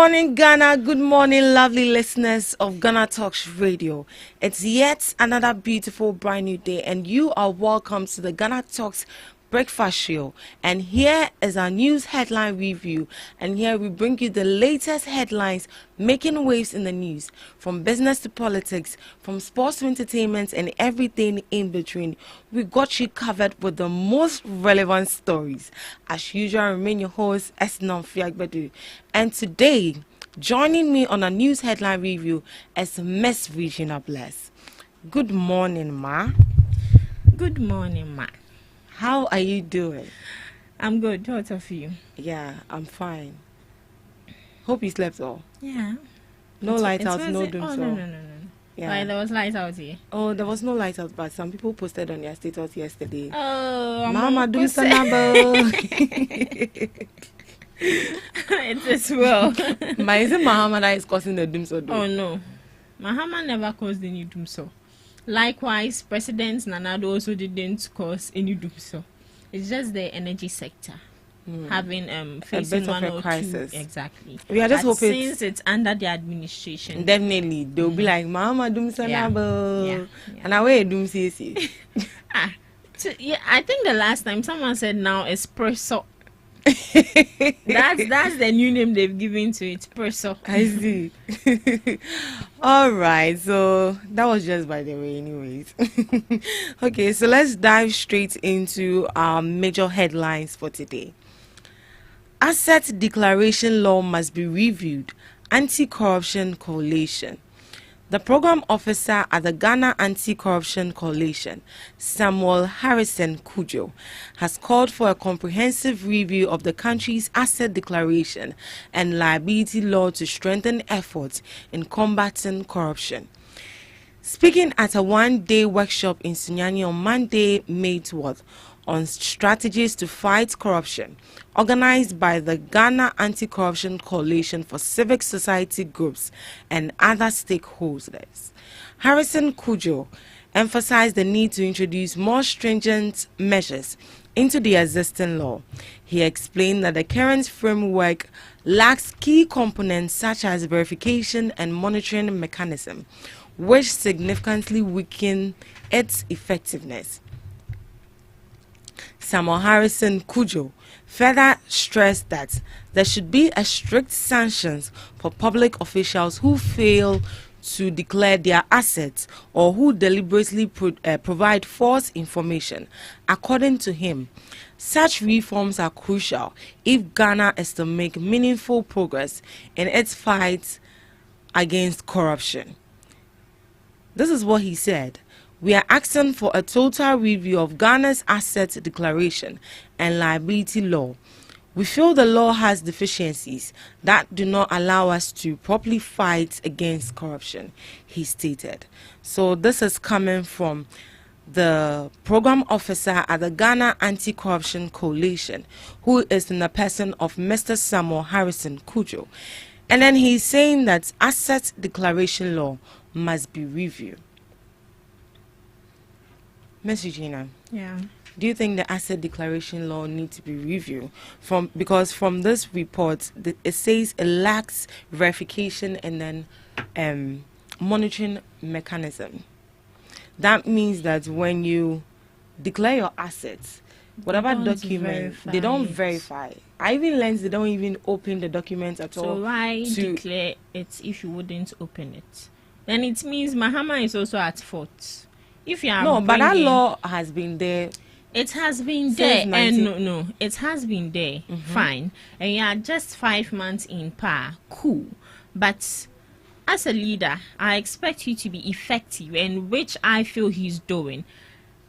morning, Ghana. Good morning, lovely listeners of GhanaTalks Radio. It's yet another beautiful, brand new day, and you are welcome to the GhanaTalks Breakfast Show. And here is our news headline review. And here we bring you the latest headlines making waves in the news, from business to politics, from sports to entertainment, and everything in between. We got you covered with the most relevant stories. As usual, I remain your host, Esnom Fiagbedu. And today, joining me on a news headline review is Miss Regina Bless. Good morning, Ma. Good morning, Ma. How are you doing? I'm good. What of you? Yeah, I'm fine. Hope you slept well. Yeah. No light out, no doom. Oh, no. Yeah. Why, there was light out here? Oh, there was no light out, but some people posted on their status yesterday. Oh, Mama doom sanabo. It is well. But is it Muhammad that is causing the doom so? Oh, no. Muhammad never caused any doom so. Likewise, President Nanado also didn't cause any doom so. It's just the energy sector having facing one or crisis. two. Exactly. We are just hoping since it's under the administration. Definitely, they'll be like Mama doom sanabo. Yeah. And away doom CC. Yeah, I think the last time someone said now espresso. that's the new name they've given to it, espresso. I see. All right, so that was just by the way anyways. Okay, so let's dive straight into our major headlines for today. Asset declaration law must be reviewed. Anti-corruption coalition. The program officer at the Ghana Anti-Corruption Coalition, Samuel Harrison Kujo, has called for a comprehensive review of the country's asset declaration and liability law to strengthen efforts in combating corruption. Speaking at a one-day workshop in Sunyani on Monday, May 12th, on strategies to fight corruption, organized by the Ghana Anti-Corruption Coalition for civic society groups and other stakeholders, Harrison Kujo emphasized the need to introduce more stringent measures into the existing law. He explained that the current framework lacks key components such as verification and monitoring mechanism, which significantly weaken its effectiveness. Samuel Harrison Kujo further stressed that there should be a strict sanctions for public officials who fail to declare their assets or who deliberately provide false information. According to him, such reforms are crucial if Ghana is to make meaningful progress in its fight against corruption. This is what he said. We are asking for a total review of Ghana's asset declaration and liability law. We feel the law has deficiencies that do not allow us to properly fight against corruption, he stated. So this is coming from the program officer at the Ghana Anti-Corruption Coalition, who is in the person of Mr. Samuel Harrison Kujo. And then he's saying that asset declaration law must be reviewed. Ms. Regina, do you think the asset declaration law needs to be reviewed? Because from this report, it says it lacks verification and then monitoring mechanism. That means that when you declare your assets, whatever document, they don't verify. I even learned they don't even open the document at all. So why declare it if you wouldn't open it? Then it means Mahama is also at fault. If you are but that law has been there. It has been there, and it has been there. Fine, and you are just 5 months in power. Cool, but as a leader, I expect you to be effective, and which I feel he's doing.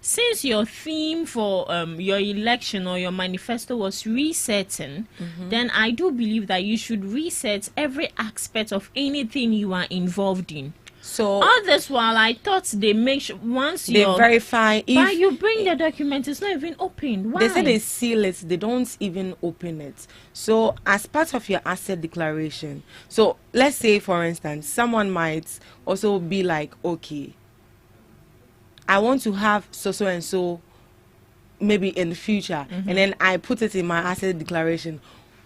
Since your theme for your election or your manifesto was resetting, then I do believe that you should reset every aspect of anything you are involved in. So all this while, I thought they make sure once they verify. If you bring the document, it's not even open. Why? They say they seal it. They don't even open it. So as part of your asset declaration, so let's say for instance, someone might also be like, okay, I want to have so and so maybe in the future, and then I put it in my asset declaration.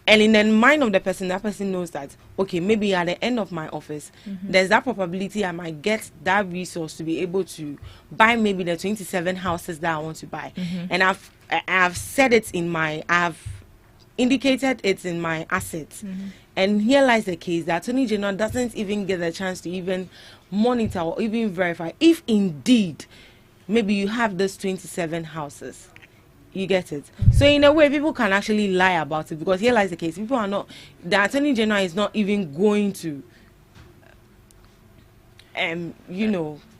And in the mind of the person, that person knows that, okay, maybe at the end of my office, there's that probability I might get that resource to be able to buy maybe the 27 houses that I want to buy. And I've said it in I've indicated it in my assets. And here lies the case that Attorney General doesn't even get the chance to even monitor or even verify if indeed maybe you have those 27 houses. You get it? So in a way, people can actually lie about it, because here lies the case. People are not, the Attorney General is not even going to,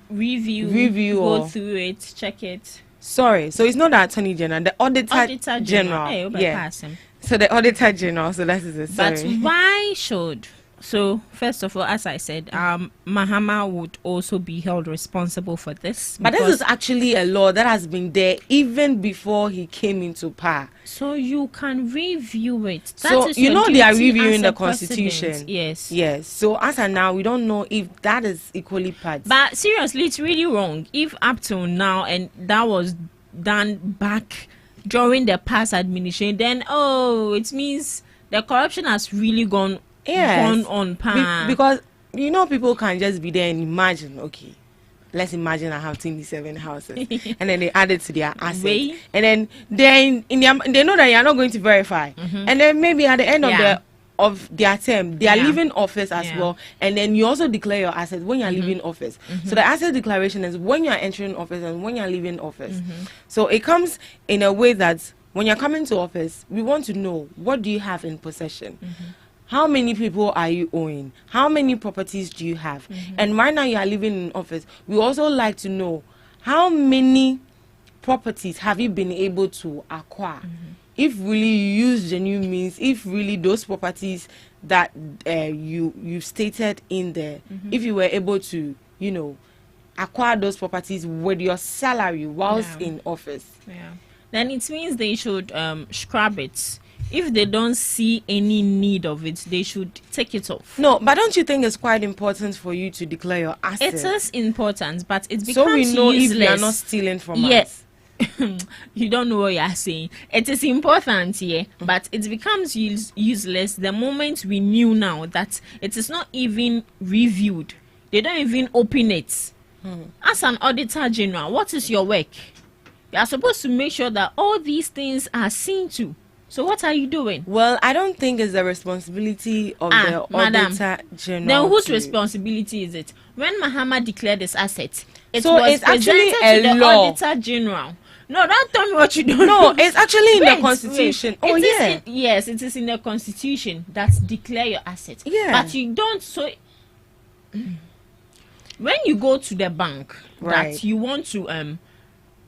review or go through it, check it. Sorry, so it's not the Attorney General, the Auditor General. Hey, yeah. So the Auditor General, so that is it. Sorry. But why should? So first of all, as I said, Mahama would also be held responsible for this. But this is actually a law that has been there even before he came into power. So you can review it. So you know they are reviewing the Constitution. President. Yes. Yes. So as of now, we don't know if that is equally part. But seriously, it's really wrong. If up till now, and that was done back during the past administration, then it means the corruption has really gone on par. Because people can just be there and imagine, okay, let's imagine I have 27 houses and then they add it to their assets, and then they know that you're not going to verify, and then maybe at the end of their term they are leaving office as well, and then you also declare your assets when you're leaving office. So the asset declaration is when you're entering office and when you're leaving office. So it comes in a way that when you're coming to office, we want to know, what do you have in possession? How many people are you owing? How many properties do you have? And right now you are living in office. We also like to know, how many properties have you been able to acquire? If really you use genuine means, if really those properties that you stated in there, if you were able to, acquire those properties with your salary whilst in office. Then it means they should scrap it. If they don't see any need of it, they should take it off. No, but don't you think it's quite important for you to declare your assets? It is important, but it becomes so we know useless. If they are not stealing from us. You don't know what you are saying. It is important, but it becomes useless the moment we knew now that it is not even reviewed. They don't even open it. As an Auditor General, what is your work? You are supposed to make sure that all these things are seen to. So what are you doing? Well, I don't think it's the responsibility of the Auditor General. Then whose responsibility is it? When Mahama declared his assets, it's actually a to law. The Auditor General. No, don't tell me what you don't know. No, it's actually in the Constitution. Yes, it is in the Constitution that declare your assets. Yeah. But you don't. So when you go to the bank that you want to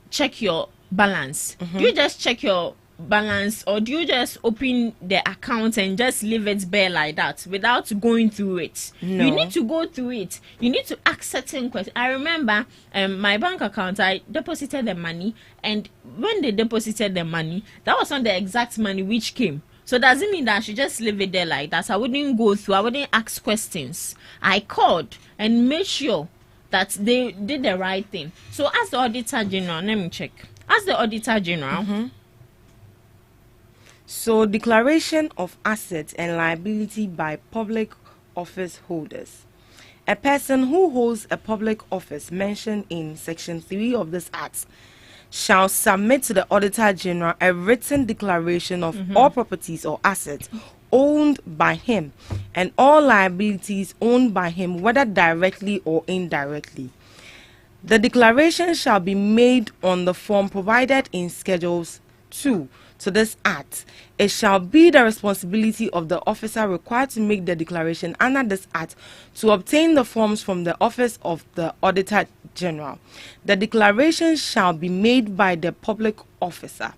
check your balance, do you just check your balance, or do you just open the account and just leave it bare like that without going through it? No. You need to go through it. You need to ask certain questions. I remember my bank account, I deposited the money, and when they deposited the money, that was not the exact money which came. So does it mean that I should just leave it there like that? I wouldn't go through, I wouldn't ask questions. I called and made sure that they did the right thing. So as the Auditor General, let me check. As the Auditor General, so declaration of assets and liability by public office holders. A person who holds a public office mentioned in Section 3 of this Act shall submit to the Auditor General a written declaration of all properties or assets owned by him and all liabilities owned by him, whether directly or indirectly. The declaration shall be made on the form provided in Schedules 2 to this Act. It shall be the responsibility of the officer required to make the declaration under this Act to obtain the forms from the office of the Auditor General. The declaration shall be made by the public officer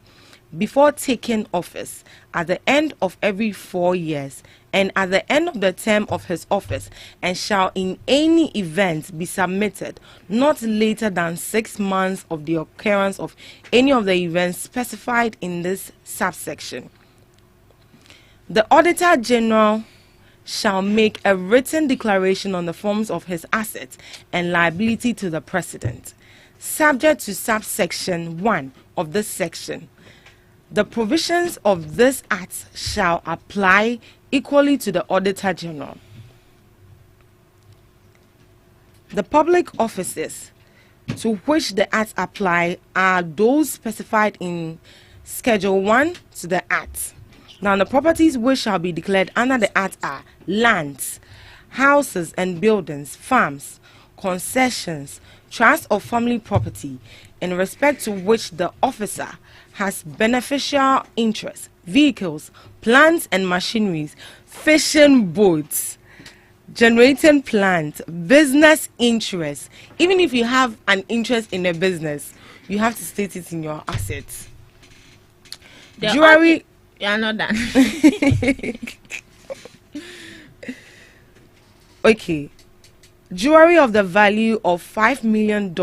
before taking office at the end of every 4 years and at the end of the term of his office, and shall in any event be submitted not later than 6 months of the occurrence of any of the events specified in this subsection. The Auditor General shall make a written declaration on the forms of his assets and liability to the President, subject to subsection 1 of this section. The provisions of this act shall apply equally to the Auditor General. The public offices to which the acts apply are those specified in Schedule 1 to the Act. Now, the properties which shall be declared under the Act are lands, houses and buildings, farms, concessions, trust or family property, in respect to which the officer has beneficial interest, vehicles, plants and machineries, fishing boats, generating plant, business interest. Even if you have an interest in a business, you have to state it in your assets. Jewelry. Yeah, not done. Okay. Jewelry of the value of $5 million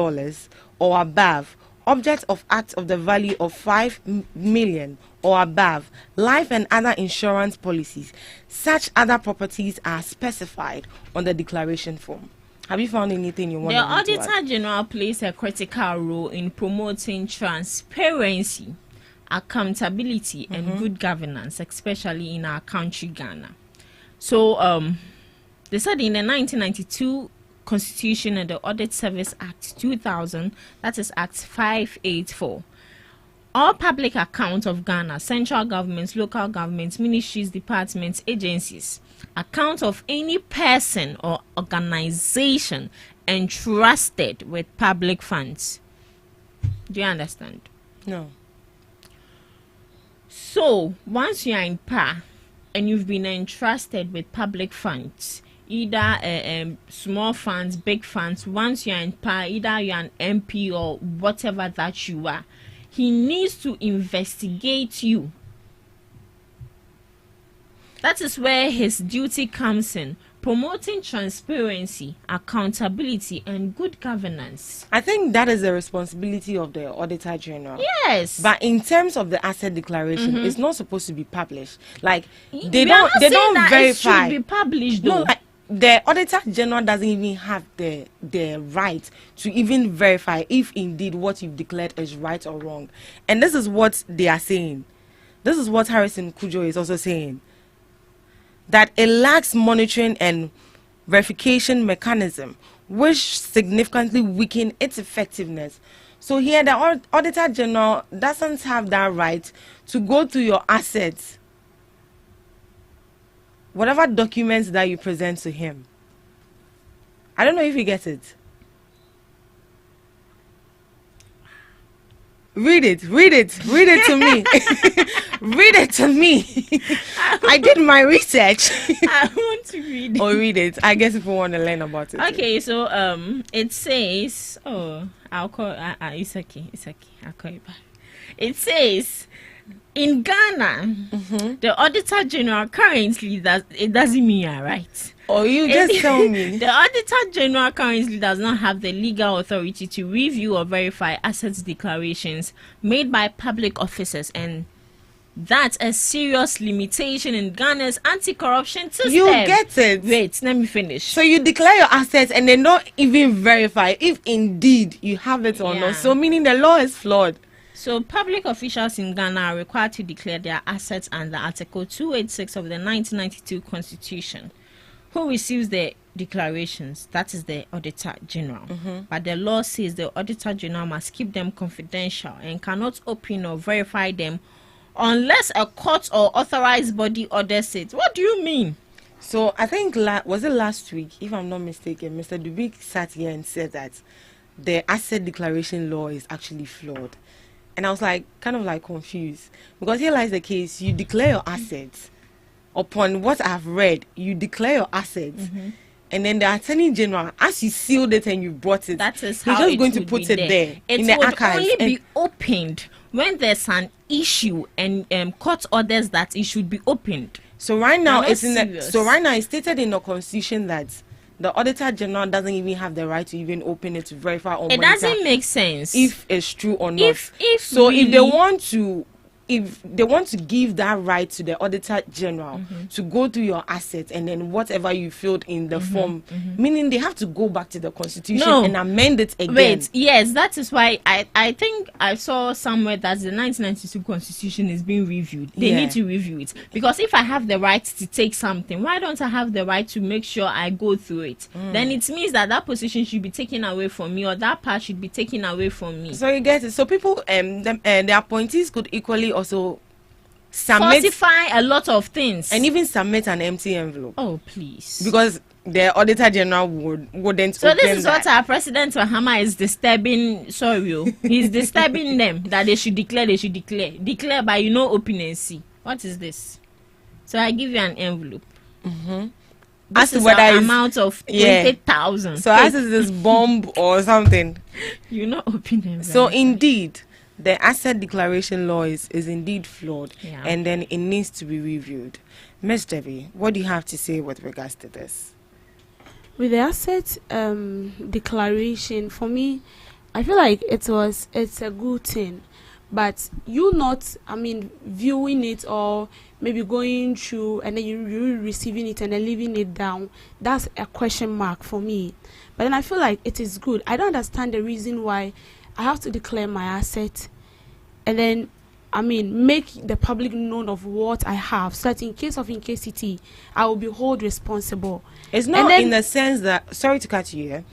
or above, objects of acts of the value of $5 million or above, life and other insurance policies. Such other properties are specified on the declaration form. Have you found anything you want the to add? The Auditor General plays a critical role in promoting transparency, accountability, and good governance, especially in our country, Ghana. So, they said in the 1992 Constitution and the Audit Service Act 2000, that is Act 584, all public accounts of Ghana, central governments, local governments, ministries, departments, agencies, account of any person or organization entrusted with public funds. Do you understand? No. So, once you are in power and you've been entrusted with public funds, either small funds, big funds, once you're in power, either you're an MP or whatever that you are, he needs to investigate you. That is where his duty comes in, promoting transparency, accountability, and good governance. I think that is the responsibility of the Auditor General. Yes. But in terms of the asset declaration, it's not supposed to be published. Like they don't verify. It should be published though. No, like, the Auditor General doesn't even have the right to even verify if indeed what you've declared is right or wrong. And this is what they are saying. This is what Harrison Kujo is also saying. That it lacks monitoring and verification mechanism, which significantly weaken its effectiveness. So here the Auditor General doesn't have that right to go through your assets, whatever documents that you present to him. I don't know if you get it. Read it to me. Read it to me. I did my research. I want to read it. Or read it. I guess people want to learn about it. Okay, so it says, I'll call it's okay. I'll call you back. It says, in Ghana, the Auditor General currently it doesn't mean you're right. Or you just tell me. The Auditor General currently does not have the legal authority to review or verify assets declarations made by public officers, and that's a serious limitation in Ghana's anti-corruption system. You get it. Wait, let me finish. So you declare your assets and they don't even verify if indeed you have it or not. So meaning the law is flawed. So public officials in Ghana are required to declare their assets under Article 286 of the 1992 Constitution. Who receives the declarations? That is the Auditor General. But the law says the Auditor General must keep them confidential and cannot open or verify them unless a court or authorized body orders it. What do you mean? So I think, was it last week, if I'm not mistaken, Mr. Dubik sat here and said that the asset declaration law is actually flawed. And I was like, kind of like confused. Because here lies the case, you declare your assets. Upon what I've read, you declare your assets. And then the Attorney General, as you sealed it and you brought it, that is he's how just going to put it there in the archives. It would only be opened when there's an issue and court orders that it should be opened. So right now it's right now it's stated in the Constitution that the Auditor General doesn't even have the right to even open it to verify or it doesn't make sense if it's true or not. If they want to if they want to give that right to the Auditor General to go through your assets and then whatever you filled in the form, meaning they have to go back to the Constitution and amend it again. Wait, yes, that is why I think I saw somewhere that the 1992 Constitution is being reviewed. They need to review it, because if I have the right to take something, why don't I have the right to make sure I go through it? Then it means that that position should be taken away from me, or that part should be taken away from me. So you get it. So people, the appointees could equally also falsify a lot of things and even submit an empty envelope. Oh, please. Because the Auditor General wouldn't. So this is what our President Mahama is disturbing. Sorry, he's disturbing them that they should declare declare by open and see. What is this? So I give you an envelope. This is an amount of 20,000. So as is this bomb or something? Open envelope. So indeed, the asset declaration law is indeed flawed, and then it needs to be reviewed. Ms. Debbie, what do you have to say with regards to this? With the asset declaration, for me, I feel like it's a good thing, but viewing it or maybe going through and then you receiving it and then leaving it down, that's a question mark for me. But then I feel like it is good. I don't understand the reason why I have to declare my asset and then make the public known of what I have, so that in case of incasity, I will be held responsible. It's not in the sense that, sorry to cut you here,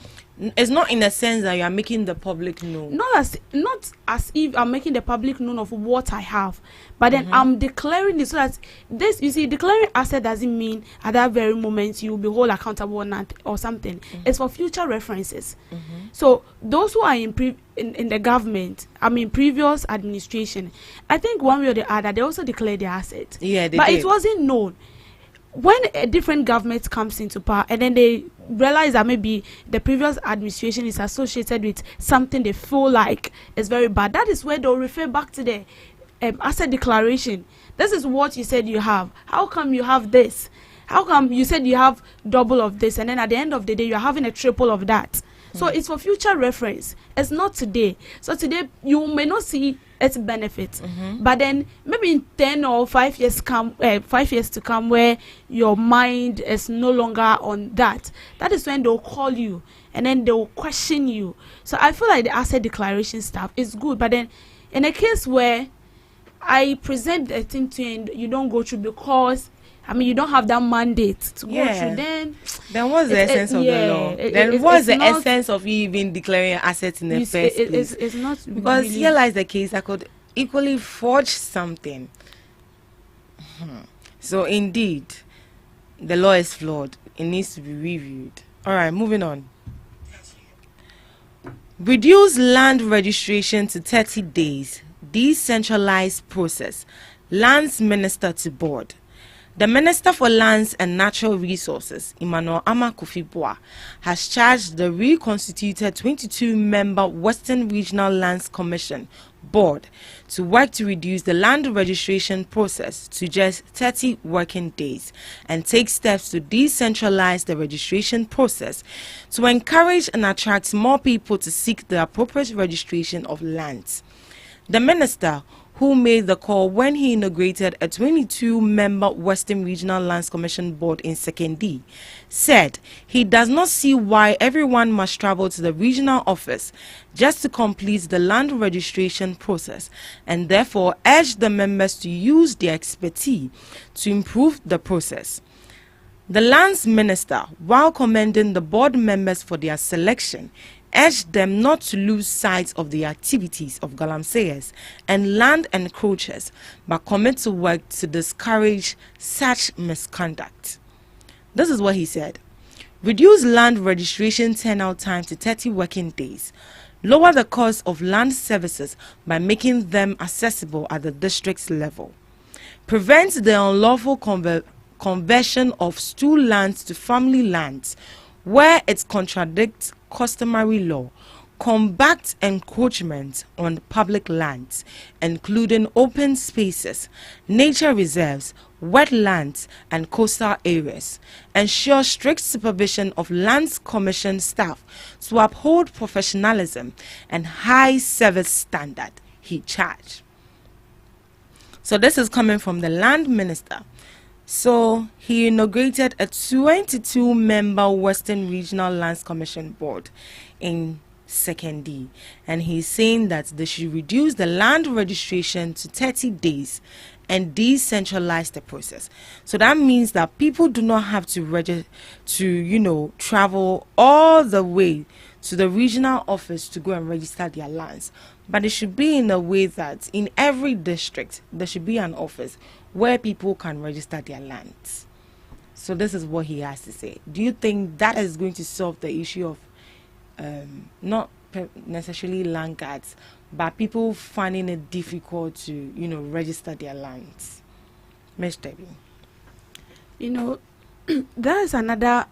it's not in the sense that you are making the public known. Not as if I'm making the public known of what I have, but then I'm declaring this, so that this, you see, declaring asset doesn't mean at that very moment you will be held accountable or something. It's for future references. So those who are in the government, previous administration, I think one way or the other, they also declare their assets. Yeah, but did. It wasn't known. When a different government comes into power and then they realize that maybe the previous administration is associated with something they feel like is very bad, that is where they'll refer back to the asset declaration. This is what you said you have. How come you have this? How come you said you have double of this, and then at the end of the day you're having a triple of that? So it's for future reference. It's not today. So today you may not see its benefits, but then maybe in 10 or 5 years to come, where your mind is no longer on that, that is when they'll call you and then they'll question you. So I feel like the asset declaration stuff is good, but then in a case where I present a thing to you and you don't go through because you don't have that mandate to go through, then what's the essence of the law? Then what's the essence of you even declaring assets in the first place? It's not, because really. Here lies the case. I could equally forge something. So indeed, the law is flawed. It needs to be reviewed. All right, moving on. Reduce land registration to 30 days. Decentralized process. Lands Minister to board. The Minister for Lands and Natural Resources, Emmanuel Kofi-Boah, has charged the reconstituted 22-member Western Regional Lands Commission board to work to reduce the land registration process to just 30 working days and take steps to decentralize the registration process to encourage and attract more people to seek the appropriate registration of lands. The minister, who made the call when he inaugurated a 22-member Western Regional Lands Commission board in Sekondi, said he does not see why everyone must travel to the regional office just to complete the land registration process, and therefore urged the members to use their expertise to improve the process. The lands minister, while commending the board members for their selection, urged them not to lose sight of the activities of galamseyers and land encroachers, but commit to work to discourage such misconduct. This is what he said. Reduce land registration turnout time to 30 working days. Lower the cost of land services by making them accessible at the district level. Prevent the unlawful conversion of stool lands to family lands where it contradicts customary law. Combat encroachment on public lands, including open spaces, nature reserves, wetlands, and coastal areas. Ensure strict supervision of Lands Commission staff to uphold professionalism and high service standard, he charged. So this is coming from the land minister. So he inaugurated a 22-member Western Regional Lands Commission board in Second D, and he's saying that they should reduce the land registration to 30 days and decentralize the process. So that means that people do not have to travel all the way to the regional office to go and register their lands, but it should be in a way that in every district there should be an office where people can register their lands. So this is what he has to say. Do you think that is going to solve the issue of not necessarily land guards, but people finding it difficult to register their lands? Miss Debbie. There is another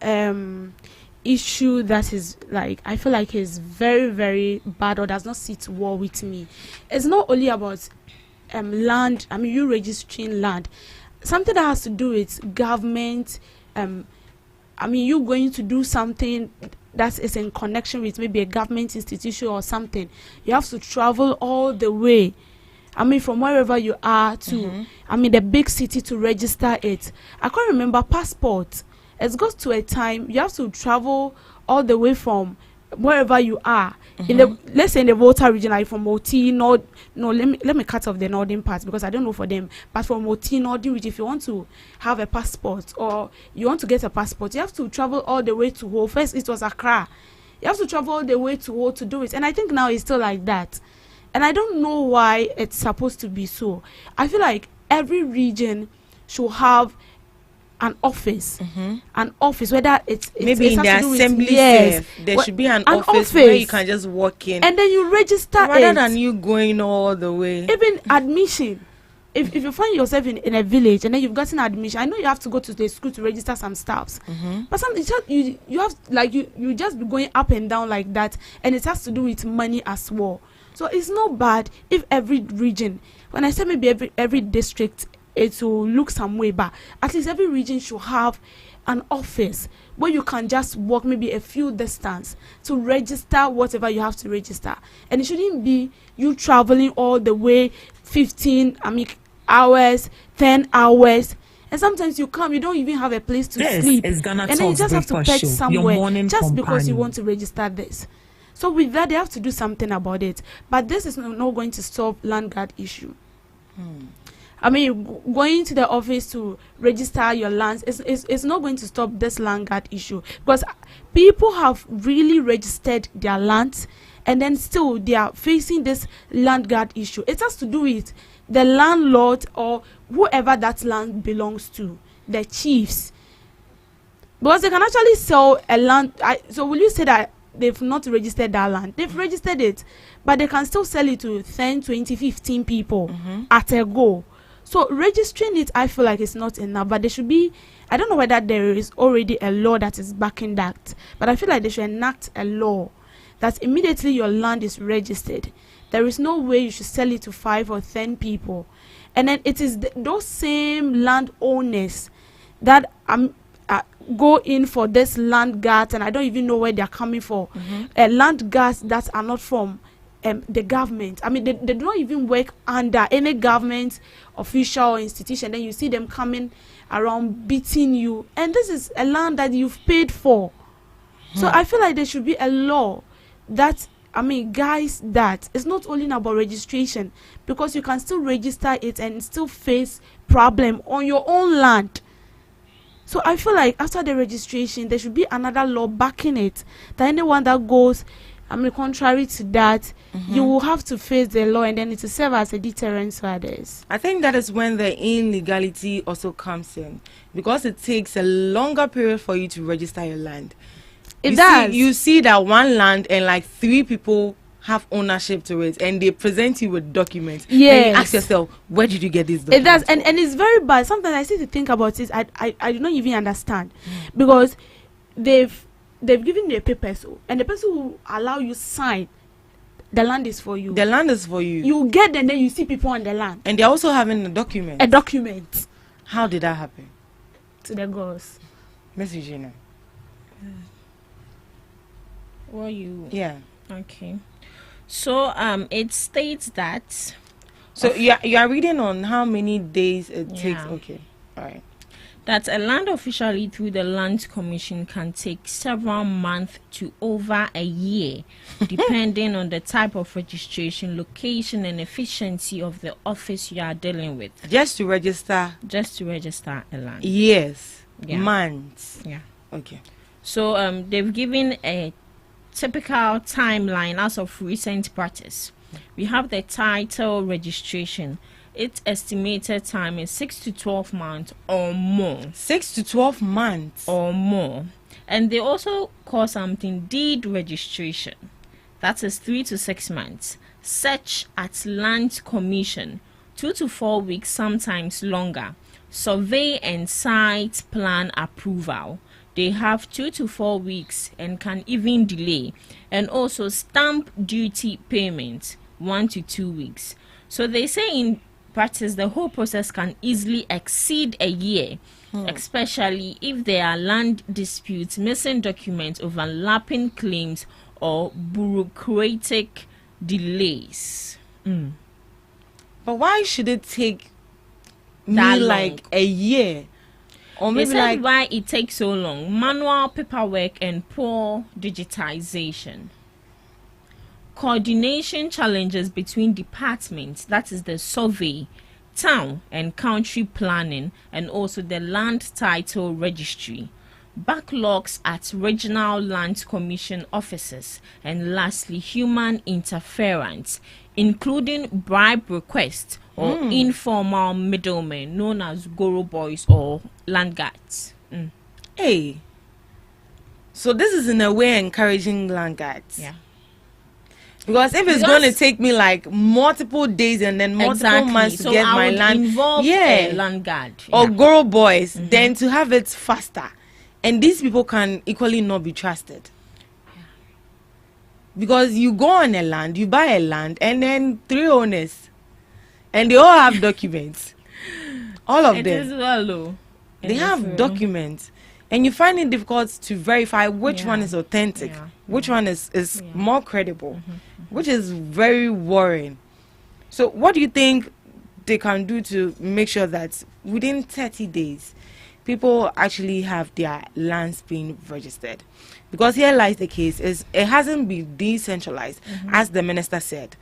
issue that is I feel like is very, very bad or does not sit well with me. It's not only about land. I mean, you registering land, something that has to do with government. I mean, you going to do something that is in connection with maybe a government institution or something. You have to travel all the way, I mean, from wherever you are to I mean the big city to register it. I can't remember passport. It goes to a time you have to travel all the way from wherever you are in the, let's say in the Volta region, like from Oti North. No, let me cut off the northern part because I don't know for them. But from Oti Northern region, if you want to have a passport or you want to get a passport, you have to travel all the way to Ho. First it was Accra. You have to travel all the way to Ho to do it, and I think now it's still like that. And I don't know why it's supposed to be so. I feel like every region should have an office, whether it's maybe in the assembly. Yes, there should be an office where you can just walk in and then you register rather than you going all the way. Even admission, if you find yourself in a village and then you've gotten admission, I know you have to go to the school to register some stuffs, but something you have you just be going up and down like that, and it has to do with money as well. So it's not bad if every region, when I say maybe every district, it will look some way, but at least every region should have an office where you can just walk maybe a few distance to register whatever you have to register. And it shouldn't be you traveling all the way 15 hours, 10 hours. And sometimes you come, you don't even have a place to sleep. And then you just have to perch somewhere just because you want to register this. So with that, they have to do something about it. But this is not going to solve land guard issue. I mean, going to the office to register your lands is not going to stop this land guard issue, because people have really registered their lands and then still they are facing this land guard issue. It has to do with the landlord or whoever that land belongs to, the chiefs, because they can actually sell a land. So will you say that they've not registered that land? They've registered it, but they can still sell it to 10, 20, 15 people at a go. So registering it, I feel like it's not enough, but there should be, I don't know whether there is already a law that is backing that, but I feel like they should enact a law that immediately your land is registered, there is no way you should sell it to 5 or 10 people. And then it is those same landowners that go in for this land guards, and I don't even know where they're coming for. Land guards that are not from the government. I mean, they do not even work under any government official or institution. Then you see them coming around beating you, and this is a land that you've paid for. So I feel like there should be a law that, I mean, guys, that it's not only about registration, because you can still register it and still face problem on your own land. So I feel like after the registration, there should be another law backing it, that anyone that goes, I mean, contrary to that, you will have to face the law, and then it will serve as a deterrent to others. I think that is when the illegality also comes in, because it takes a longer period for you to register your land. You see that one land and like 3 people have ownership to it, and they present you with documents. And you ask yourself, where did you get these documents? It does, and it's very bad. Sometimes I see to think about it, I do not even understand, because they've given you a paper, and the person who allow you sign, the land is for you. The land is for you. You get and then you see people on the land, and they're also having a document. A document. How did that happen? To the girls. Miss Regina. Well, yeah. Okay. So it states that. So you are reading on how many days it takes. Okay, all right. That a land officially through the Land Commission can take several months to over a year, depending on the type of registration, location, and efficiency of the office you are dealing with. Just to register a land. Yes. Yeah. Months. Yeah. Okay. So they've given a typical timeline as of recent practice. We have the title registration. Its estimated time is 6 to 12 months or more. 6 to 12 months or more. And they also call something deed registration. That is 3 to 6 months. Search at Land Commission, 2 to 4 weeks, sometimes longer. Survey and site plan approval. They have 2 to 4 weeks and can even delay. And also stamp duty payment, 1 to 2 weeks. So they say in practice, the whole process can easily exceed a year, especially if there are land disputes, missing documents, overlapping claims, or bureaucratic delays. But why should it take me like a year? Or maybe like why it takes so long? Manual paperwork and poor digitization. Coordination challenges between departments, that is the survey, town and country planning, and also the land title registry. Backlogs at regional land commission offices, and lastly human interference, including bribe requests or informal middlemen known as goro boys or land guards. Hey, so this is in a way encouraging land guards. Yeah. Because if it's going to take me like multiple days and then multiple months to get my land, land guard or goro boys, then to have it faster, and these people can equally not be trusted. Because you go on a land, you buy a land, and then 3 owners, and they all have documents. All of them. It is well, though. They have documents. And you find it difficult to verify which one is authentic, which one is more credible, which is very worrying. So what do you think they can do to make sure that within 30 days, people actually have their lands being registered? Because here lies the case, is it hasn't been decentralized, as the minister said.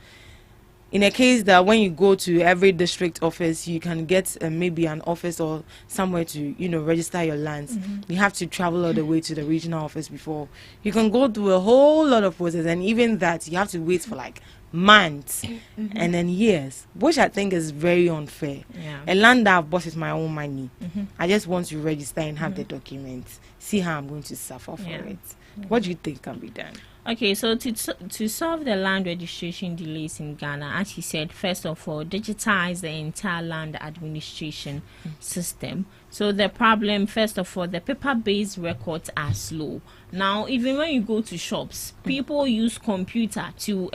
In a case that when you go to every district office, you can get maybe an office or somewhere to, register your lands. You have to travel all the way to the regional office before. You can go through a whole lot of process, and even that, you have to wait for like months and then years, which I think is very unfair. A land that I've bought with my own money, I just want to register and have the documents, see how I'm going to suffer for it. What do you think can be done? Okay, so to solve the land registration delays in Ghana, as he said, first of all, digitize the entire land administration system. So the problem, first of all, the paper-based records are slow. Now, even when you go to shops, people use computer to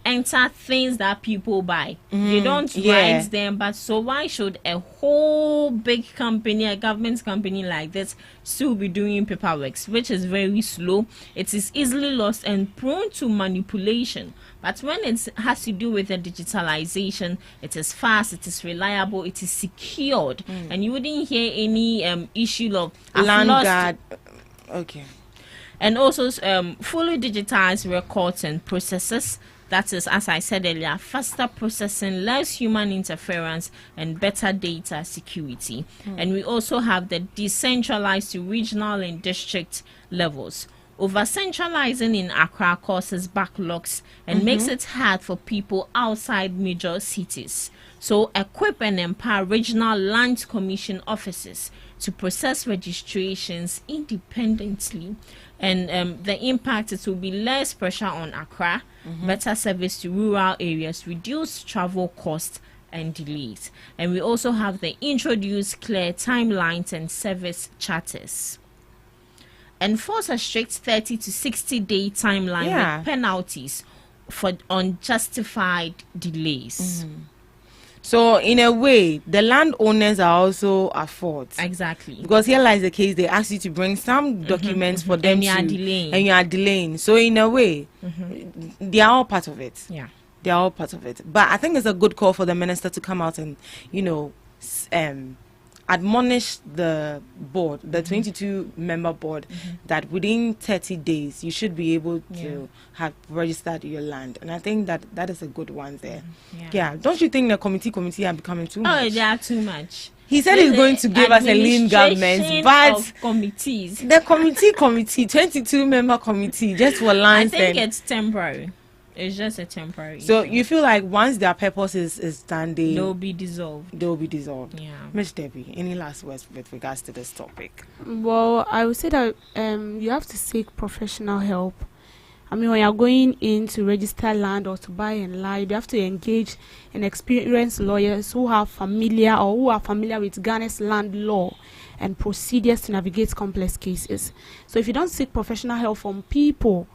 enter things that people buy. They don't write them, but so why should a whole big company, a government company like this, still be doing paperwork, which is very slow? It is easily lost and prone to manipulation. But when it has to do with the digitalization, it is fast, it is reliable, it is secured, and you wouldn't hear any issue of land guard. Okay. And also fully digitized records and processes. That is, as I said earlier, faster processing, less human interference, and better data security. And we also have the decentralized to regional and district levels. Over-centralizing in Accra causes backlogs and makes it hard for people outside major cities. So equip and empower regional land commission offices to process registrations independently. And the impact, it will be less pressure on Accra, better service to rural areas, reduce travel costs and delays. And we also have the introduced clear timelines and service charters. Enforce a strict 30 to 60 day timeline with penalties for unjustified delays. So in a way, the landowners are also at fault. Exactly. Because here lies the case, they ask you to bring some documents for them and you are delaying. And you are delaying. So in a way, they are all part of it. Yeah. They are all part of it. But I think it's a good call for the minister to come out and, admonish the board, the 22-member board, that within 30 days you should be able to have registered your land. And I think that is a good one there. Yeah. Don't you think the committee are becoming too much? Oh, they are too much. He said he's going to give us a lean government, but committees. The committee, 22-member committee, just for land. I think it's temporary. It's just a temporary. So you feel like once their purpose is done, they'll be dissolved. Yeah. Miss Debbie, any last words with regards to this topic? Well, I would say that you have to seek professional help. I mean, when you're going in to register land or to buy and lie, you have to engage in experienced lawyers who are familiar with Ghana's land law and procedures to navigate complex cases. So if you don't seek professional help from people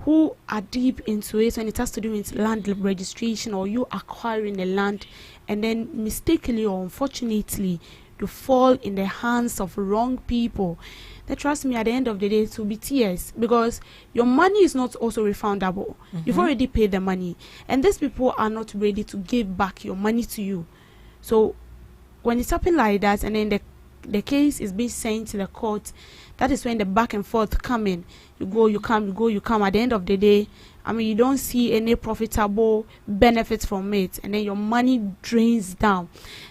who are deep into it when it has to do with land registration, or you acquiring a land and then mistakenly or unfortunately to fall in the hands of wrong people, then trust me, at the end of the day it will be tears, because your money is not also refundable. You've already paid the money, and these people are not ready to give back your money to you. So when it's happening like that, and then the case is being sent to the court, that is when the back and forth come in. You go, you come, you go, you come. At the end of the day, I mean, you don't see any profitable benefits from it, and then your money drains down.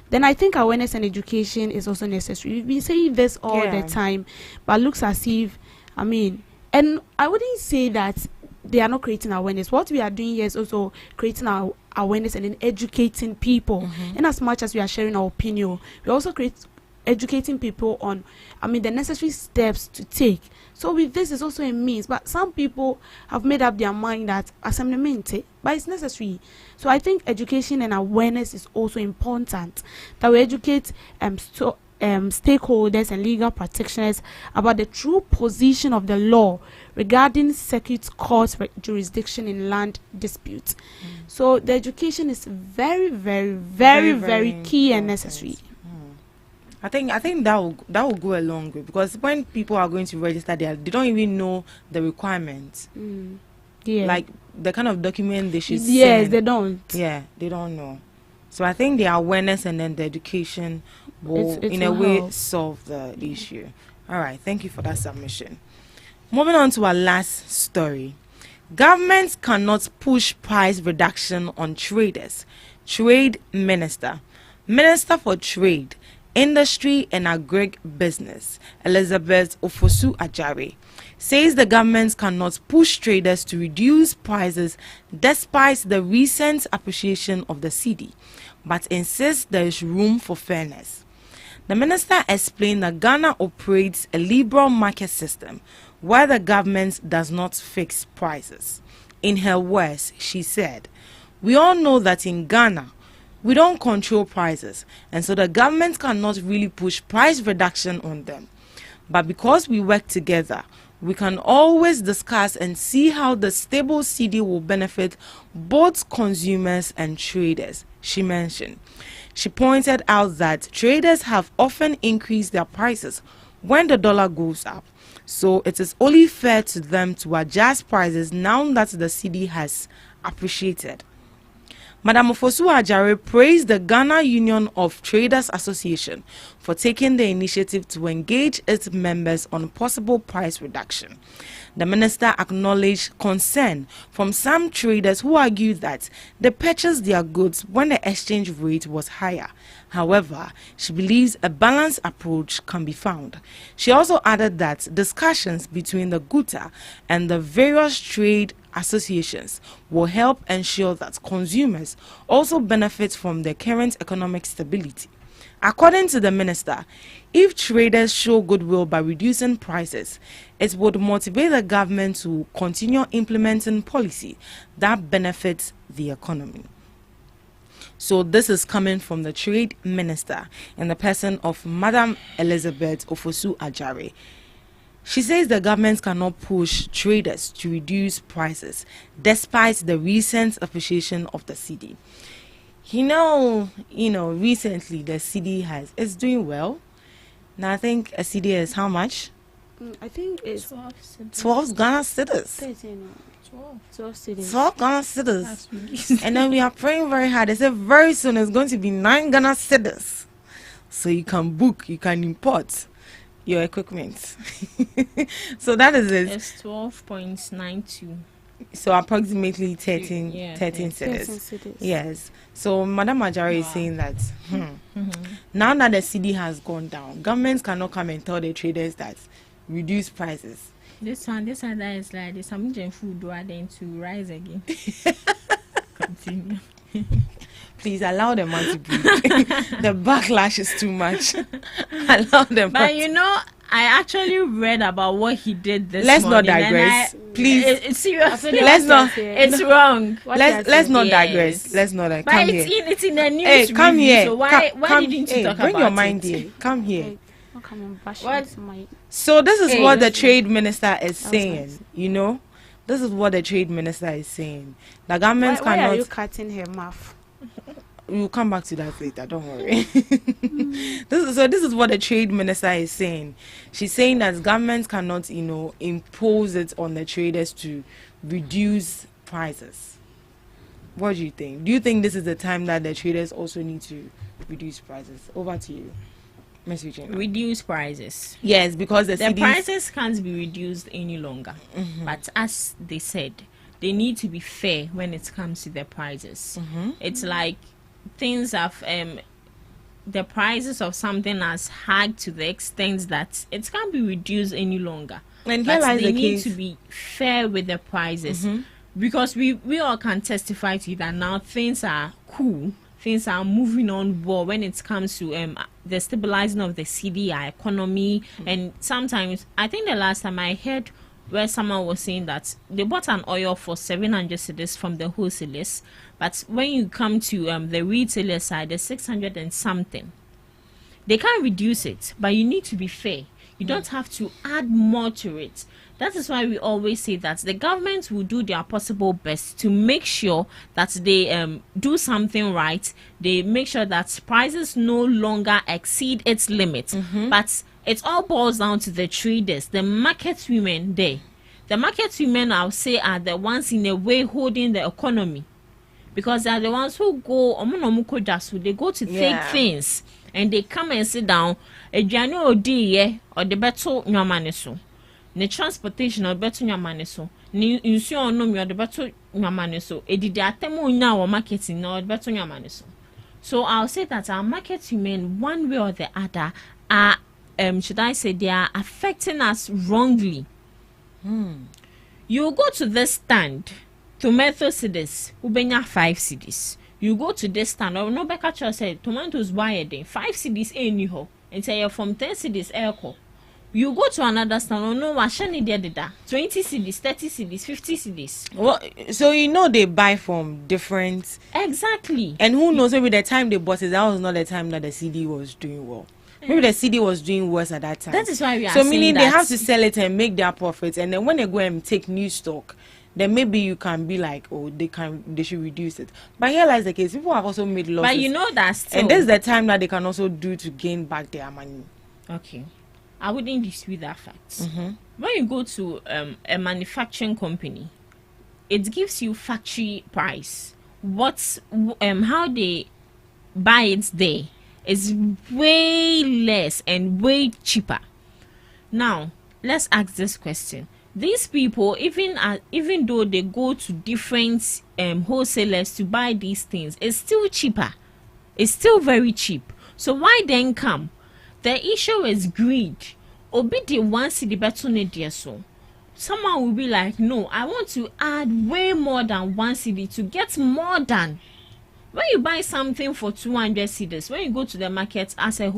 Then I think awareness and education is also necessary. We've been saying this all the time, but looks as if, I mean, and I wouldn't say that they are not creating awareness. What we are doing here is also creating our awareness and then educating people. And as much as we are sharing our opinion, we also educating people on, I mean, the necessary steps to take. So with this is also a means, but some people have made up their mind that assemblyment, but it's necessary. So I think education and awareness is also important, that we educate stakeholders and legal practitioners about the true position of the law regarding circuit court jurisdiction in land disputes. So the education is very, very, very, very key and necessary. I think that will go a long way, because when people are going to register, they don't even know the requirements. Like the kind of document they should send. Yes, they don't. Yeah, they don't know. So I think the awareness and then the education will, in a way, solve the issue. All right, thank you for that submission. Moving on to our last story. Governments cannot push price reduction on traders. Trade Minister for Trade, Industry and Agribusiness, Elizabeth Ofosu-Adjare, says the government cannot push traders to reduce prices despite the recent appreciation of the cedi, but insists there is room for fairness. The minister explained that Ghana operates a liberal market system where the government does not fix prices. In her words, she said, "We all know that in Ghana, we don't control prices, and so the government cannot really push price reduction on them. But because we work together, we can always discuss and see how the stable cedi will benefit both consumers and traders," she mentioned. She pointed out that traders have often increased their prices when the dollar goes up, so it is only fair to them to adjust prices now that the cedi has appreciated. Madam Ofosu-Adjare praised the Ghana Union of Traders Association for taking the initiative to engage its members on possible price reduction. The minister acknowledged concern from some traders who argued that they purchased their goods when the exchange rate was higher. However, she believes a balanced approach can be found. She also added that discussions between the GUTA and the various trade associations will help ensure that consumers also benefit from the current economic stability. According to the minister, if traders show goodwill by reducing prices, it would motivate the government to continue implementing policy that benefits the economy. So this is coming from the Trade Minister in the person of Madam Elizabeth Ofosu-Adjare. She says the government cannot push traders to reduce prices despite the recent appreciation of the cedi. Recently the cedi is doing well. Now I think a cedi is how much? I think it's 12 Ghana cedis. 13. 12 cities. 12 Ghana cedis. And then we are praying very hard. They said very soon it's going to be 9 Ghana cedis. So you can book, you can import your equipment. So that is it. It's 12.92. So approximately 13 cedis. Yes. So Madam Majari is saying that now that the CD has gone down, governments cannot come and tell the traders that reduce prices. This one that is like there's some food then to rise again. Continue. Please allow them man to breathe. The backlash is too much. Allow them. But you know, I actually read about what he did this Let's morning. not digress. Please. It's seriously. Let's not. It's wrong. Let's not digress. Let's not. But Come it's here. in the news. Hey, come review, here. So why Come, didn't you hey, talk bring about your mind it? here. Come here. What? So this is Hey, what the listen. trade minister is saying. You know, this is what the trade minister is saying. The government Why cannot. are you cutting her mouth? We'll come back to that later. Don't worry. This is what the trade minister is saying. She's saying that governments cannot, impose it on the traders to reduce prices. What do you think? Do you think this is the time that the traders also need to reduce prices? Over to you, Ms. Eugenia. Reduce prices. Yes, because the CDs prices can't be reduced any longer. But as they said, they need to be fair when it comes to their prices. It's like things have the prices of something has hiked to the extent that it can't be reduced any longer. And here but lies they the need case. to be fair with the prices, because we all can testify to that now. Things are cool. Things are moving on well when it comes to the stabilizing of the CD, our economy, and sometimes I think the last time I heard where someone was saying that they bought an oil for 700 cedis from the wholesalers, but when you come to the retailer side, the 600 and something. They can't reduce it, but you need to be fair. You don't have to add more to it. That is why we always say that the government will do their possible best to make sure that they do something right. They make sure that prices no longer exceed its limit. But it all boils down to the traders, the market women there. The market women, I'll say, are the ones in a way holding the economy, because they are the ones who go, they go to take things and they come and sit down. Or the better ne transportation or better your money so ni insu no me or the better your money so e did atemo nya or marketing or better your money so I'll say that our market women one way or the other are should I say they are affecting us wrongly. You go to this stand, tomato cedis ubenya 5 cedis. You go to this stand or no better choice say tomatoes buy a day 5 cedis anyhow and say you're from 10 cedis airco. You go to another stand, no, 20 cedis, 30 cedis, 50 cedis. Well, so they buy from different. Exactly. And who knows, maybe the time they bought it, that was not the time that the CD was doing well. Maybe the CD was doing worse at that time. That is why we are so saying meaning that they have to sell it and make their profits, and then when they go and take new stock, then maybe you can be like, oh, they should reduce it. But here lies the case. People have also made losses. But you know that still. And this is the time that they can also do to gain back their money. Okay. I wouldn't dispute that fact. When you go to a manufacturing company, it gives you factory price. How they buy it there is way less and way cheaper. Now, let's ask this question. These people, even though they go to different wholesalers to buy these things, it's still cheaper. It's still very cheap. So why then come? The issue is greed. Obi the one cedi better ne so. Someone will be like, no, I want to add way more than 1 cedi to get more than. When you buy something for 200 cedis, when you go to the market as a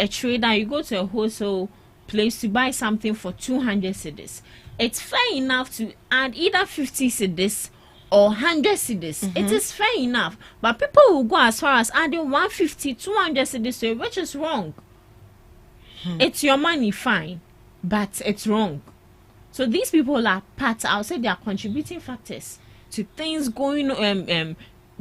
trader, you go to a wholesale place to buy something for 200 cedis. It's fair enough to add either 50 cedis or 100 cedis. It is fair enough. But people will go as far as adding 150, 200 cedis to it, which is wrong. It's your money, fine, but it's wrong. So these people are I'll say they are contributing factors to things going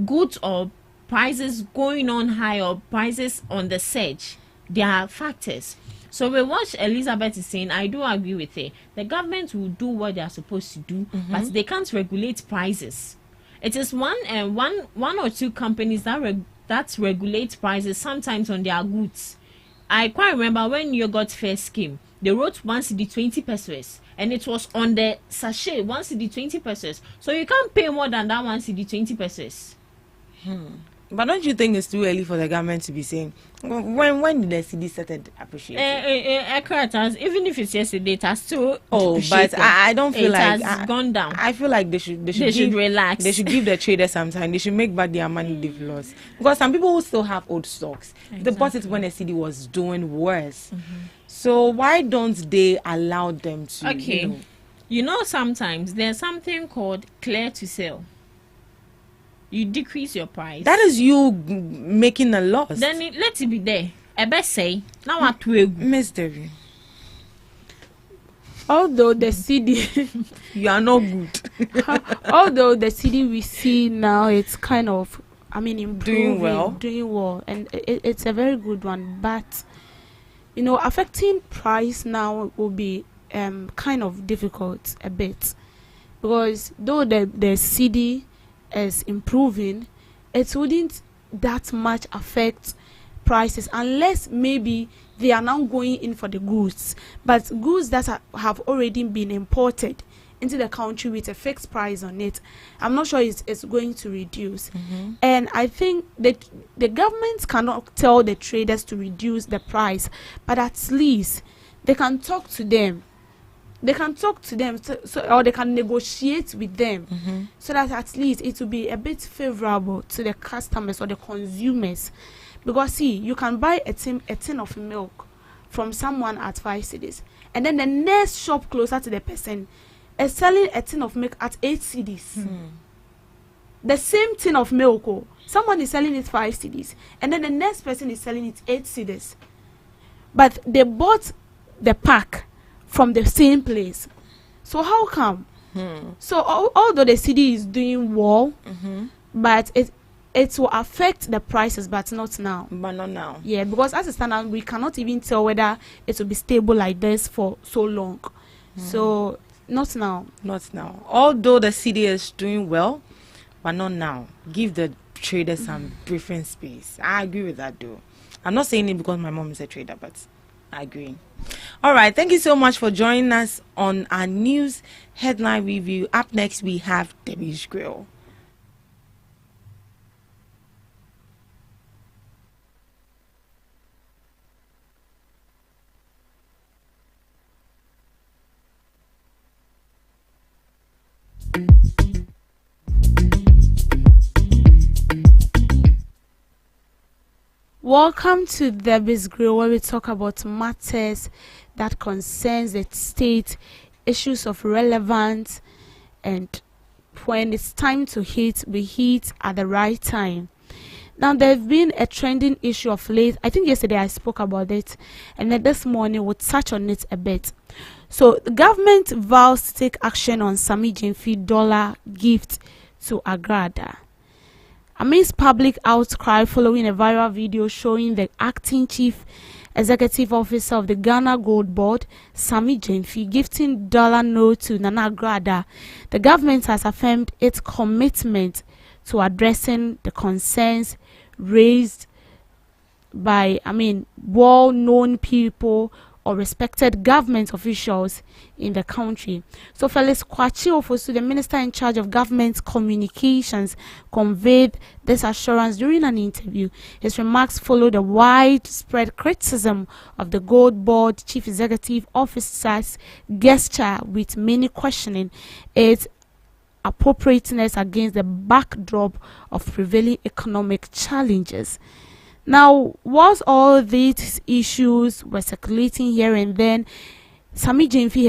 goods or prices going on high or prices on the surge. They are factors. So with what Elizabeth is saying, I do agree with her. The government will do what they are supposed to do, but they can't regulate prices. It is one or two companies that regulate prices sometimes on their goods. I quite remember when yogurt first came, they wrote 1 cedi 20 pesos, and it was on the sachet 1 cedi 20 pesos. So you can't pay more than that 1 cedi 20 pesos. But don't you think it's too early for the government to be saying when did the CD started appreciating? Even if it's yesterday, it has still. Oh, but I don't feel like it has gone down. I feel like they should relax. They should give the traders some time. They should make back their money they've lost, because some people will still have old stocks. Exactly. They bought it when the CD was doing worse. So why don't they allow them to? Okay, sometimes there's something called clear to sell. You decrease your price. That is you making a loss. Then let it be there. I best say now what we Miss Devi. Although the CD, you are not good. Although the CD we see now, it's kind of, improving, doing well, and it's a very good one. But affecting price now will be kind of difficult a bit, because though the CD is improving, it wouldn't that much affect prices unless maybe they are now going in for the goods, but goods that have already been imported into the country with a fixed price on it, I'm not sure it's going to reduce. And I think that the government cannot tell the traders to reduce the price, but at least they can talk to them. Or they can negotiate with them, so that at least it will be a bit favorable to the customers or the consumers. Because see, you can buy a tin of milk from someone at 5 cedis, and then the next shop closer to the person is selling a tin of milk at 8 cedis. The same tin of milk, someone is selling it 5 cedis, and then the next person is selling it 8 cedis. But they bought the pack from the same place. So how come? So although the CD is doing well, but it will affect the prices, but not now. But not now. Yeah, because as it stands now, we cannot even tell whether it will be stable like this for so long. So not now. Not now. Although the CD is doing well, but not now. Give the traders some breathing space. I agree with that though. I'm not saying it because my mom is a trader, but I agree. All right, thank you so much for joining us on our news headline review. Up next, we have Debbie's Grill. Welcome to Debbie's Grill, where we talk about matters that concerns the state, issues of relevance, and when it's time to hit, we hit at the right time. Now, there's been a trending issue of late. I think yesterday I spoke about it, and then this morning we'll touch on it a bit. So, the government vows to take action on Sammy Gyamfi dollar gift to Agrada. Amidst public outcry following a viral video showing the acting chief executive officer of the Ghana Gold Board, Sammy Gyamfi, gifting dollar note to Nana Agrada, the government has affirmed its commitment to addressing the concerns raised by, well-known people or respected government officials in the country. So Felix Kwachi Ofosu, the minister in charge of government communications, conveyed this assurance during an interview. His remarks followed a widespread criticism of the Gold Board chief executive officer's gesture, with many questioning its appropriateness against the backdrop of prevailing economic challenges. Now, whilst all these issues were circulating here and then, Sammy Gyamfi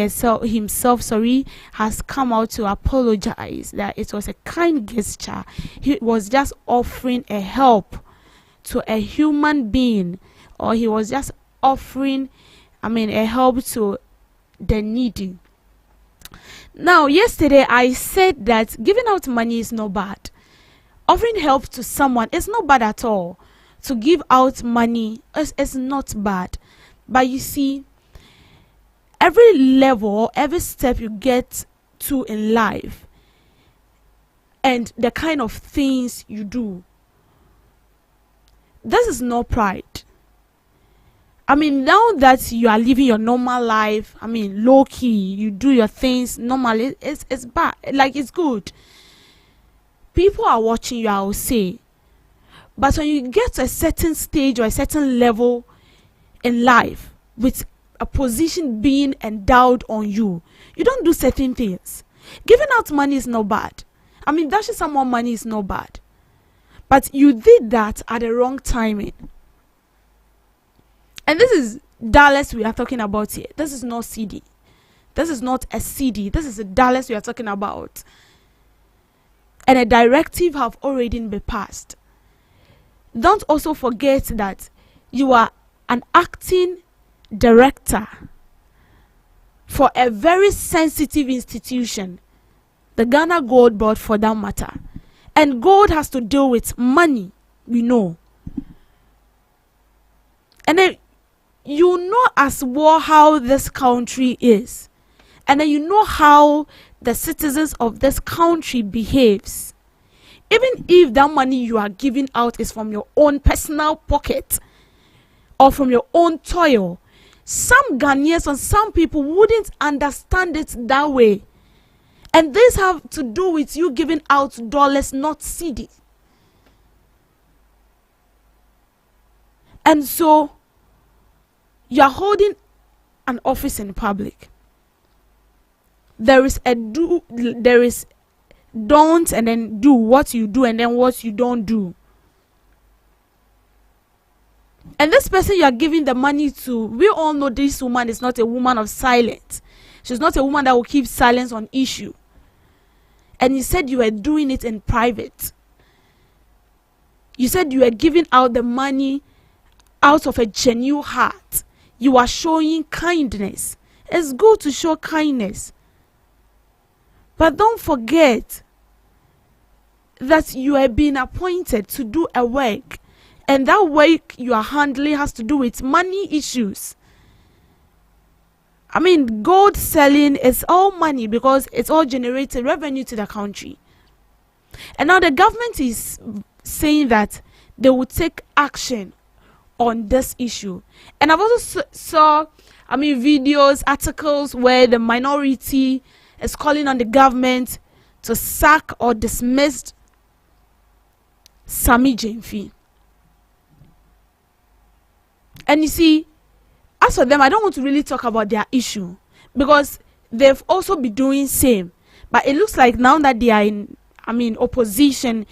himself has come out to apologize that it was a kind gesture. He was just offering a help to a human being, or he was just offering, a help to the needy. Now, yesterday I said that giving out money is not bad. Offering help to someone is not bad at all. To give out money is not bad. But you see, every level, every step you get to in life, and the kind of things you do, this is not pride. I mean, now that you are living your normal life, I mean, low key, you do your things normally, it's bad. Like, it's good. People are watching you, I will say. But when you get to a certain stage or a certain level in life, with a position being endowed on you, you don't do certain things. Giving out money is not bad. I mean, dashing someone money is not bad. But you did that at the wrong timing. And this is dollars we are talking about here. This is not CD. This is not a CD. This is the dollars we are talking about. And a directive have already been passed. Don't also forget that you are an acting director for a very sensitive institution, the Ghana Gold Board for that matter. And gold has to deal with money, we know. And then you know as well how this country is. And then you know how the citizens of this country behaves. Even if that money you are giving out is from your own personal pocket or from your own toil, some Ghanaians and some people wouldn't understand it that way. And this have to do with you giving out dollars, not CD. And so you are holding an office in public. There is don't, and then do what you do, and then what you don't do. And this person you are giving the money to, we all know this woman is not a woman of silence. She's not a woman that will keep silence on issue. And you said you were doing it in private. You said you were giving out the money out of a genuine heart. You are showing kindness. It's good to show kindness. But don't forget that you are being appointed to do a work. And that work you are handling has to do with money issues. I mean, gold selling is all money because it's all generated revenue to the country. And now the government is saying that they will take action on this issue. And I've also saw videos, articles where the minority is calling on the government to sack or dismiss Sammy Gyamfi. And you see, as for them, I don't want to really talk about their issue because they've also been doing same. But it looks like now that they are in, opposition,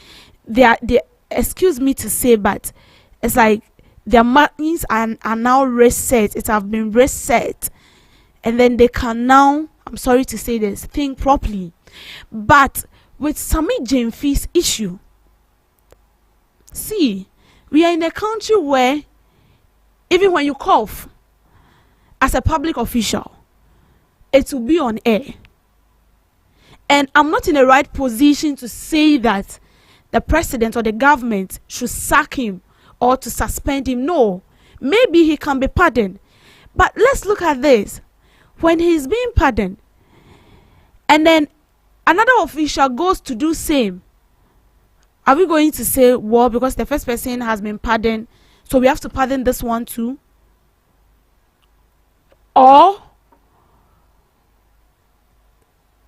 they excuse me to say, but it's like their minds are now reset. It have been reset. And then they can now, I'm sorry to say this, think properly. But with Sammy Gyamfi's issue, see, we are in a country where even when you cough as a public official, it will be on air. And I'm not in the right position to say that the president or the government should sack him or to suspend him. No, maybe he can be pardoned. But let's look at this. When he's being pardoned, and then another official goes to do same, are we going to say, well, because the first person has been pardoned, so we have to pardon this one too? Or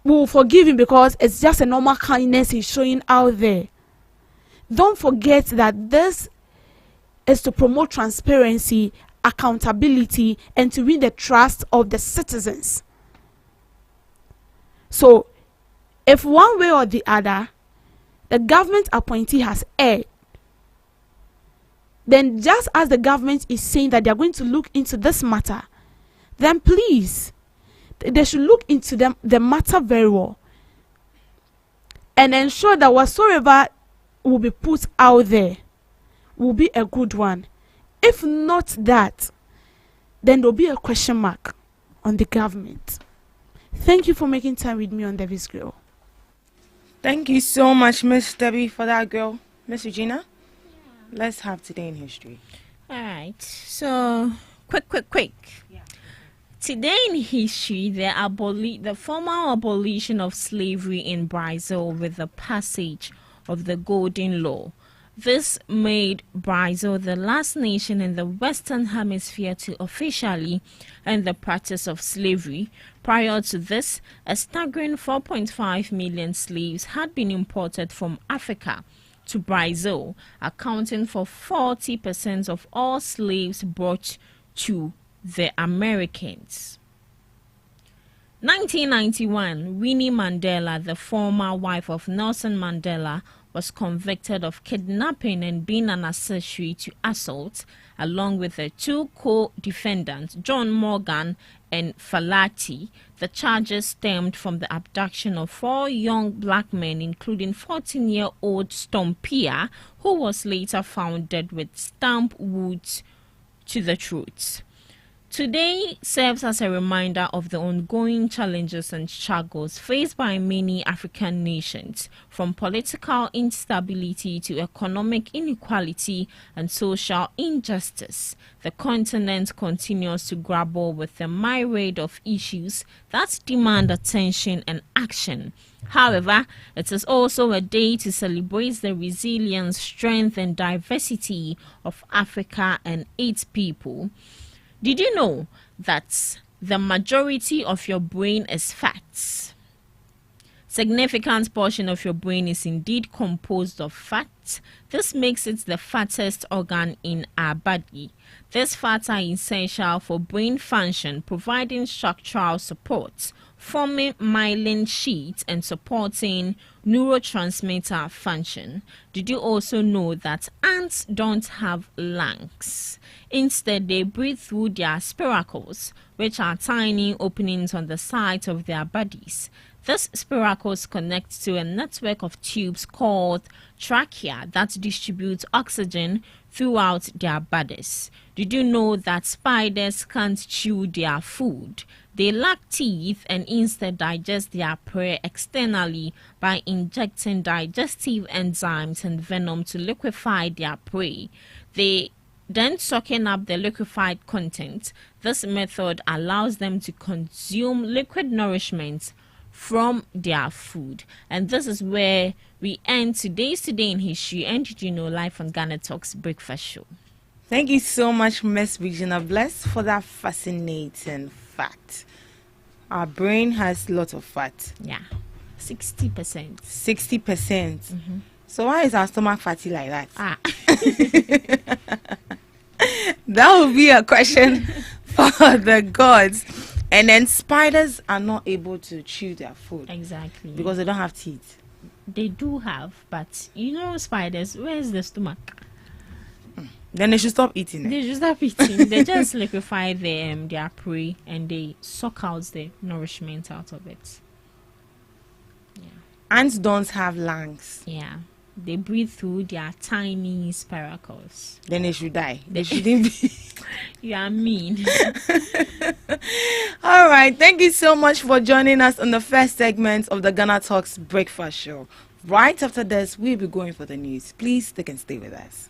we'll forgive him because it's just a normal kindness he's showing out there. Don't forget that this is to promote transparency, accountability, and to win the trust of the citizens. So, if one way or the other, the government appointee has erred, then just as the government is saying that they are going to look into this matter, then please, they should look into the matter very well and ensure that whatsoever will be put out there will be a good one. If not that, then there'll be a question mark on the government. Thank you for making time with me on Debbie's Grill. Thank you so much, Miss Debbie, for that, girl. Miss Regina, let's have Today in History. All right. So Quick. Today in history, the formal abolition of slavery in Brazil with the passage of the Golden Law. This made Brazil the last nation in the Western Hemisphere to officially end the practice of slavery. Prior to this, a staggering 4.5 million slaves had been imported from Africa to Brazil, accounting for 40% of all slaves brought to the Americans. 1991, Winnie Mandela, the former wife of Nelson Mandela, was convicted of kidnapping and being an accessory to assault, along with the two co-defendants, John Morgan and Falati. The charges stemmed from the abduction of 4 young black men, including 14-year-old Stompia, who was later found dead with stump wounds to the throat. Today serves as a reminder of the ongoing challenges and struggles faced by many African nations, from political instability to economic inequality and social injustice. The continent continues to grapple with a myriad of issues that demand attention and action. However, it is also a day to celebrate the resilience, strength, and diversity of Africa and its people. Did you know that the majority of your brain is fat? Significant portion of your brain is indeed composed of fat. This makes it the fattest organ in our body. These fats are essential for brain function, providing structural support, forming myelin sheaths, and supporting neurotransmitter function. Did you also know that ants don't have lungs? Instead, they breathe through their spiracles, which are tiny openings on the sides of their bodies. These spiracles connect to a network of tubes called trachea that distributes oxygen throughout their bodies. Did you know that spiders can't chew their food? They lack teeth and instead digest their prey externally by injecting digestive enzymes and venom to liquefy their prey. They then sucking up the liquefied content. This method allows them to consume liquid nourishment from their food. And this is where we end today's Today in History. And did you know, live on GhanaTalks Breakfast Show. Thank you so much, Miss Regina Bless, for that fascinating fact. Our brain has lots of fat. Yeah, 60%. 60%. So why is our stomach fatty like that? That would be a question for the gods. And then spiders are not able to chew their food. Exactly. Because they don't have teeth. They do have, but you know spiders, where's the stomach? Then they should stop eating it. They should stop eating. They just liquefy their prey and they suck out the nourishment out of it. Yeah. Ants don't have lungs. Yeah. They breathe through their tiny spiracles. Then they should die. They shouldn't be. You are mean. All right. Thank you so much for joining us on the first segment of the GhanaTalks Breakfast Show. Right after this, we'll be going for the news. Please stick and stay with us.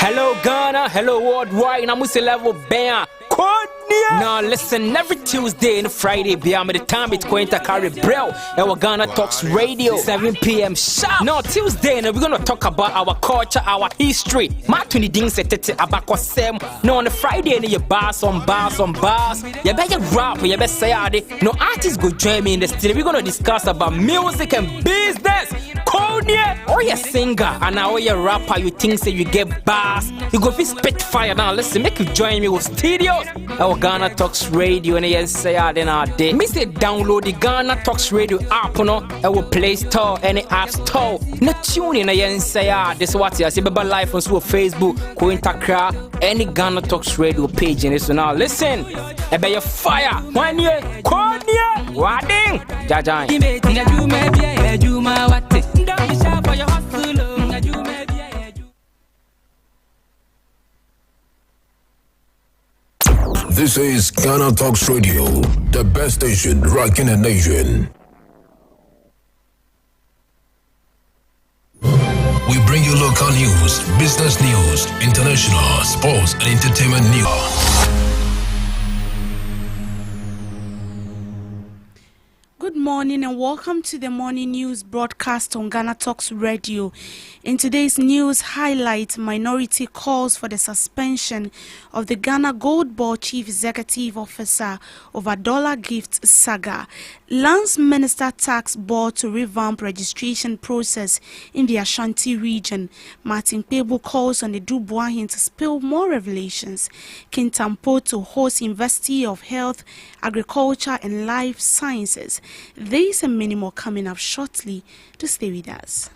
Hello Ghana, hello worldwide, na musi level bem. Code Now listen, every Tuesday and Friday, beyond the time it's going to carry Braille. Our Ghana Talks Radio, 7 p.m. sharp. Now Tuesday, and we're gonna talk about our culture, our history. Matuni ding setete abako sem. No on the Friday, and you bars on bars on bars. You better rap, you better say it. No artists go join me in the studio. We're gonna discuss about music and business. Konya, or you singer, and now you rapper, you think say you get bars. You go spit fire. Now listen, make you join me with studios. Our Ghana Talks Radio, and you say then our day. Me say download the Ghana Talks Radio app, no, our Play Store, any App Store. No tune in, and say this what you say, baby live on Facebook, Kointakra, any Ghana Talks Radio page in this. So now listen, I bet you fire. 1 year, Konya, Wading, Jajai. This is Ghana Talks Radio, the best station rocking the nation. We bring you local news, business news, international, sports, and entertainment news. Good morning and welcome to the morning news broadcast on Ghana Talks Radio. In today's news highlight, minority calls for the suspension of the Ghana Gold Board Chief Executive Officer over dollar gift saga. Lands Minister tax board to revamp registration process in the Ashanti region. Martin Pebo calls on the Dubois to spill more revelations. Kintampo to host University of Health, Agriculture and Life Sciences. These and many more coming up shortly. To stay with us.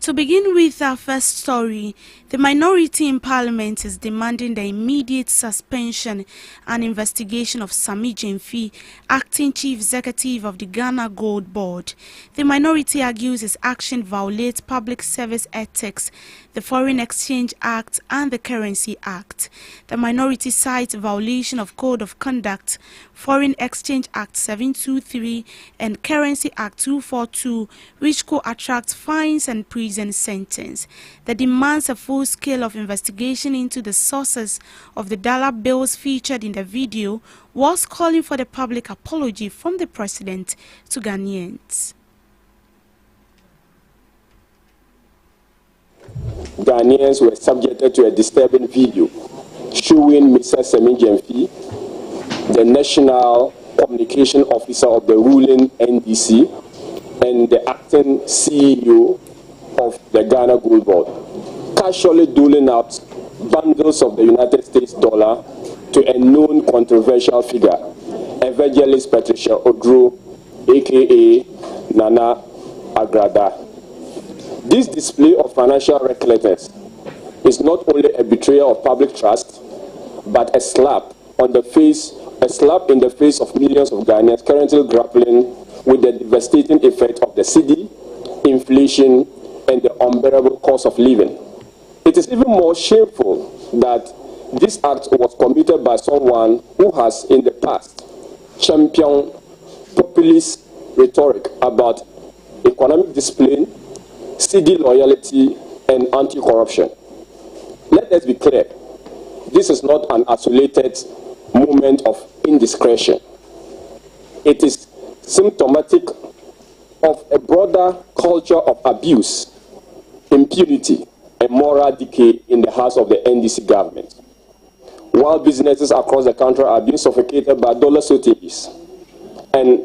To begin with our first story, the minority in Parliament is demanding the immediate suspension and investigation of Sami Gyamfi, acting Chief Executive of the Ghana Gold Board. The minority argues his action violates public service ethics, the Foreign Exchange Act and the Currency Act. The minority cites violation of Code of Conduct, Foreign Exchange Act 723 and Currency Act 242, which could attract fines and prison sentence. The demands a full scale of investigation into the sources of the dollar bills featured in the video, was calling for the public apology from the president to Ghanaians. Ghanaians were subjected to a disturbing video showing Mr. Sami Gyamfi, the National Communication Officer of the ruling NDC, and the acting CEO of the Ghana Gold Board, casually doling out bundles of the United States dollar to a known controversial figure, Evangelist Patricia Odro, aka Nana Agrada. This display of financial recklessness is not only a betrayal of public trust, but a slap in the face of millions of Ghanaians currently grappling with the devastating effect of the cedi, inflation, and the unbearable cost of living. It is even more shameful that this act was committed by someone who has in the past championed populist rhetoric about economic discipline, cedi loyalty, and anti-corruption. Let us be clear, this is not an isolated moment of indiscretion. It is symptomatic of a broader culture of abuse, impunity, and moral decay in the hands of the NDC government. While businesses across the country are being suffocated by dollar shortages and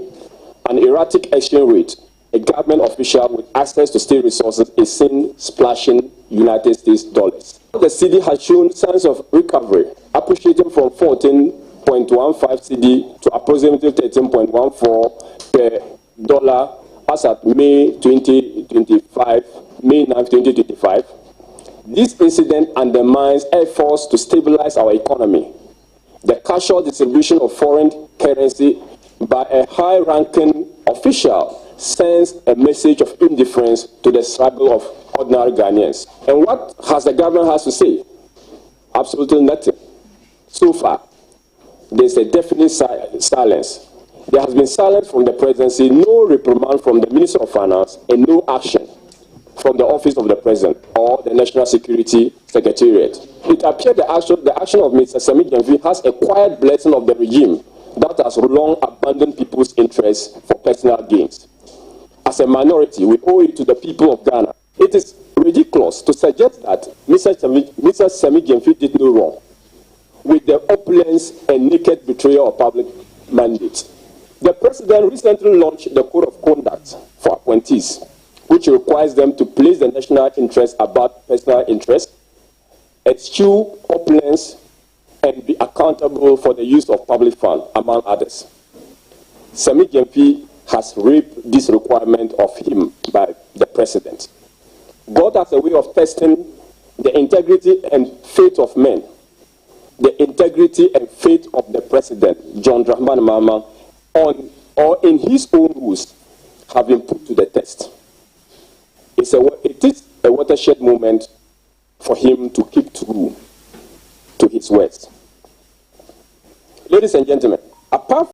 an erratic exchange rate, a government official with access to state resources is seen splashing United States dollars. The cedi has shown signs of recovery, appreciating from 14.15 cedi to approximately 13.14 per dollar as at May 9, 2025. This incident undermines efforts to stabilize our economy. The casual distribution of foreign currency by a high-ranking official sends a message of indifference to the struggle of ordinary Ghanaians. And what has the government has to say? Absolutely nothing. So far, there's a definite silence. There has been silence from the presidency, no reprimand from the Minister of Finance, and no action from the office of the president or the National Security Secretariat. It appears the action of Mr. Semi Gyamfi has a quiet blessing of the regime that has long abandoned people's interests for personal gains. As a minority, we owe it to the people of Ghana. It is ridiculous to suggest that Mr. Semi Gyamfi did no wrong with the opulence and naked betrayal of public mandate. The president recently launched the Code of Conduct for appointees, which requires them to place the national interest above personal interest, eschew opulence, and be accountable for the use of public funds, among others. Semi Gyamfi has raped this requirement of him by the president. God has a way of testing the integrity and faith of men. The integrity and faith of the president, John Dramani Mahama, on or in his own rules, have been put to the test. It is a watershed moment for him to keep true to his words. Ladies and gentlemen, apart